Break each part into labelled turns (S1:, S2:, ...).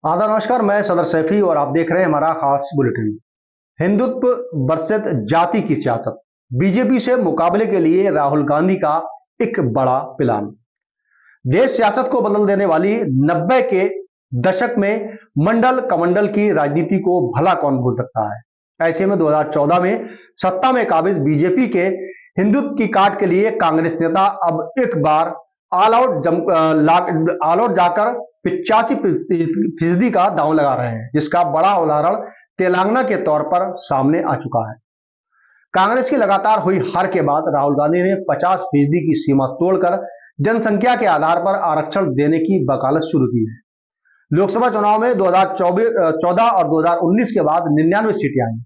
S1: आदाब नमस्कार, मैं सदर सैफी और आप देख रहे हैं हमारा खास बुलेटिन। हिंदुत्व वर्सेस जाति की सियासत, बीजेपी से मुकाबले के लिए राहुल गांधी का एक बड़ा प्लान। देश सियासत को बदल देने वाली 90 के दशक में मंडल कमंडल की राजनीति को भला कौन भूल सकता है। ऐसे में 2014 में सत्ता में काबिज बीजेपी के हिंदुत्व की काट के लिए कांग्रेस नेता अब एक बार ऑल आउट जाकर 85% का दांव लगा रहे हैं, जिसका बड़ा उदाहरण तेलंगाना के तौर पर सामने आ चुका है। कांग्रेस की लगातार हुई हार के बाद राहुल गांधी ने 50% की सीमा तोड़कर जनसंख्या के आधार पर आरक्षण देने की वकालत शुरू की है। लोकसभा चुनाव में 2014 और 2019 के बाद 99 सीटें आई।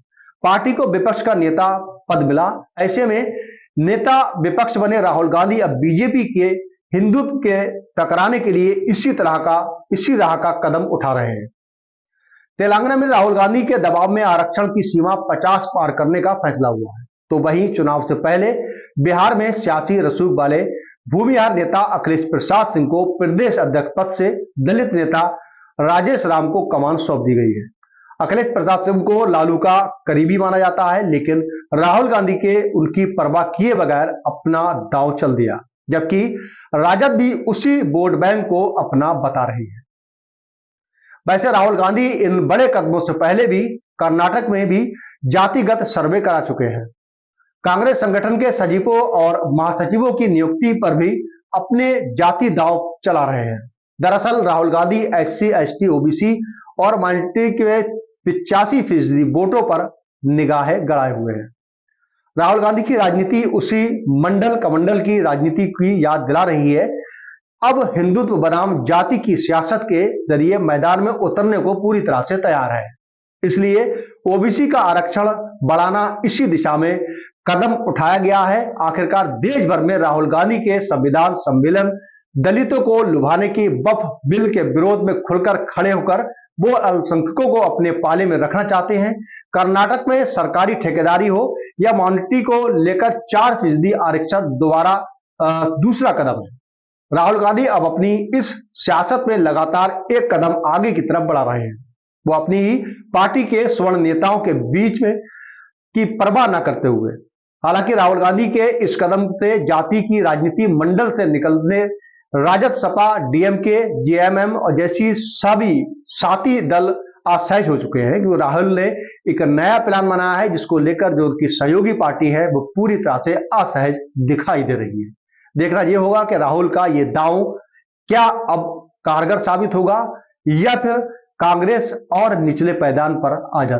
S1: पार्टी को विपक्ष का नेता पद मिला। ऐसे में नेता विपक्ष बने राहुल गांधी अब बीजेपी के हिंदुत्व के टकराने के लिए इसी राह का कदम उठा रहे हैं। तेलंगाना में राहुल गांधी के दबाव में आरक्षण की सीमा 50 पार करने का फैसला हुआ है, तो वहीं चुनाव से पहले बिहार में सियासी रसूख वाले भूमिहार नेता अखिलेश प्रसाद सिंह को प्रदेश अध्यक्ष पद से दलित नेता राजेश राम को कमान सौंप दी गई है। अखिलेश प्रसाद सिंह को लालू का करीबी माना जाता है, लेकिन राहुल गांधी के उनकी परवाह किए बगैर अपना दांव चल दिया, जबकि राजद भी उसी वोट बैंक को अपना बता रही है। वैसे राहुल गांधी इन बड़े कदमों से पहले भी कर्नाटक में भी जातिगत सर्वे करा चुके हैं। कांग्रेस संगठन के सचिवों और महासचिवों की नियुक्ति पर भी अपने जाति दांव चला रहे हैं। दरअसल Rahul Gandhi SC, ST, OBC और माइनॉरिटी के 85% वोटों पर निगाहें गड़ाए हुए हैं। राहुल गांधी की राजनीति उसी मंडल कमंडल की राजनीति की याद दिला रही है। अब हिंदुत्व बनाम जाति की सियासत के जरिए मैदान में उतरने को पूरी तरह से तैयार है। इसलिए OBC का आरक्षण बढ़ाना इसी दिशा में कदम उठाया गया है। आखिरकार देश भर में राहुल गांधी के संविधान सम्मेलन दलितों को लुभाने की वक्फ बिल के विरोध में खुलकर खड़े होकर वो अल्पसंख्यकों को अपने पाले में रखना चाहते हैं। कर्नाटक में सरकारी ठेकेदारी हो या माइनॉरिटी को लेकर 4% आरक्षण दोबारा दूसरा कदम है। राहुल गांधी अब अपनी इस सियासत में लगातार एक कदम आगे की तरफ बढ़ा रहे हैं। वो अपनी ही पार्टी के स्वर्ण नेताओं के बीच में की परवाह न करते हुए। हालांकि राहुल गांधी के इस कदम से जाति की राजनीति मंडल से निकलने राजद, सपा, DMK, JMM और जैसी सभी साथी दल असहज हो चुके हैं, क्योंकि राहुल ने एक नया प्लान बनाया है, जिसको लेकर जो उनकी सहयोगी पार्टी है वो पूरी तरह से असहज दिखाई दे रही है। देखना यह होगा कि राहुल का ये दांव क्या अब कारगर साबित होगा या फिर कांग्रेस और निचले पायदान पर आ जाती है।